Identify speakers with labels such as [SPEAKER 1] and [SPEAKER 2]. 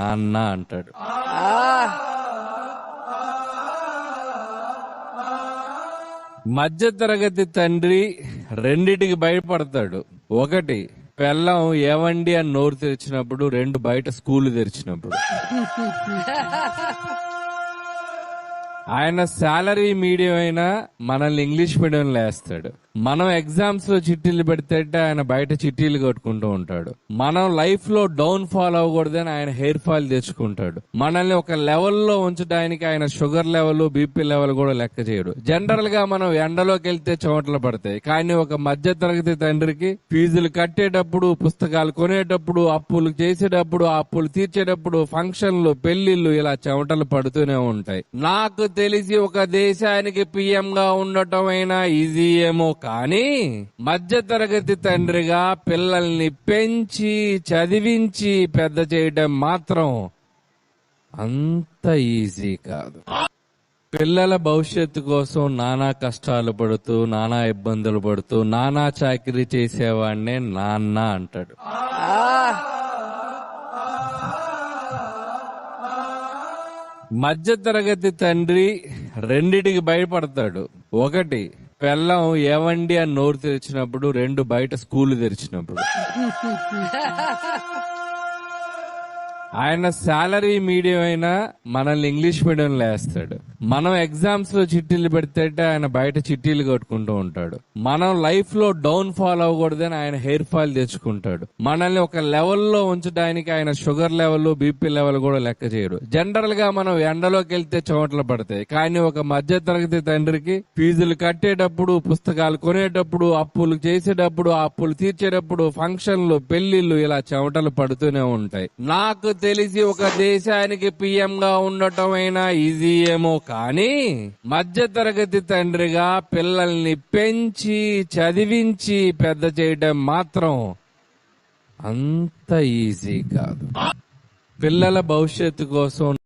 [SPEAKER 1] అన్న అంటాడు. మధ్య తరగతి తండ్రి రెండిటికి భయపడతాడు. ఒకటి, పెళ్ళం ఏవండి అని నోరు తెరిచినప్పుడు. రెండు, బయట స్కూల్ తెరిచినప్పుడు. ఆయన శాలరీ మీడియం అయినా మనల్ని ఇంగ్లీష్ మీడియంలో వేస్తాడు. మనం ఎగ్జామ్స్ లో చిట్టీలు పెడితే ఆయన బయట చిట్టీలు కట్టుకుంటూ ఉంటాడు. మనం లైఫ్ లో డౌన్ ఫాల్ అవ్వకూడదని ఆయన హెయిర్ ఫాల్ తెచ్చుకుంటాడు. మనల్ని ఒక లెవెల్లో ఉంచడానికి ఆయన షుగర్ లెవెల్, బీపీ లెవెల్ కూడా లెక్క చేయడు. జనరల్ గా మనం ఎండలోకి వెళ్తే చెమటలు పడతాయి. కానీ ఒక మధ్య తరగతి తండ్రికి ఫీజులు కట్టేటప్పుడు, పుస్తకాలు కొనేటప్పుడు, అప్పులు చేసేటప్పుడు, ఆ అప్పులు తీర్చేటప్పుడు, ఫంక్షన్లు, పెళ్లిళ్లు ఇలా చెమటలు పడుతూనే ఉంటాయి. నాకు తెలిసి ఒక దేశానికి పిఎం గా ఉండటం అయినా ఈజీ ఏమో, కానీ మధ్య తరగతి తండ్రిగా పిల్లల్ని పెంచి చదివించి పెద్ద చేయడం మాత్రం అంత ఈజీ కాదు. పిల్లల భవిష్యత్తు కోసం నానా కష్టాలు పడుతూ, నానా ఇబ్బందులు పడుతూ, నానా చాకరీ చేసేవాడినే నాన్న అంటాడు. మధ్య తరగతి తండ్రి రెండిటికి భయపడతాడు. ఒకటి, పెళ్ళం ఏవండి అని నోరు తెరిచినప్పుడు. రెండు, బయట స్కూల్ తెరిచినప్పుడు. ఆయన శాలరీ మీడియం అయినా మనల్ని ఇంగ్లీష్ మీడియంలో వేస్తాడు. మనం ఎగ్జామ్స్ లో చిట్టీలు పెడితే ఆయన బయట చిట్టీలు కట్టుకుంటూ ఉంటాడు. మనం లైఫ్ లో డౌన్ ఫాల్ అవ్వకూడదని ఆయన హెయిర్ ఫాల్ తెచ్చుకుంటాడు. మనల్ని ఒక లెవెల్లో ఉంచడానికి ఆయన షుగర్ లెవెల్, బీపీ లెవెల్ కూడా లెక్క చేయడు. జనరల్ గా మనం ఎండలోకి వెళ్తే చెమటలు పడతాయి. కానీ ఒక మధ్య తరగతి తండ్రికి ఫీజులు కట్టేటప్పుడు, పుస్తకాలు కొనేటప్పుడు, అప్పులు చేసేటప్పుడు, ఆ అప్పులు తీర్చేటప్పుడు, ఫంక్షన్లు, పెళ్లిళ్లు ఇలా చెమటలు పడుతూనే ఉంటాయి. నాకు తెలిసి ఒక దేశానికి పిఎం గా ఉండటం అయినా ఈజీ ఏమో, కానీ మధ్య తరగతి తండ్రిగా పిల్లల్ని పెంచి చదివించి పెద్ద చేయడం మాత్రం అంత ఈజీ కాదు. పిల్లల భవిష్యత్తు కోసం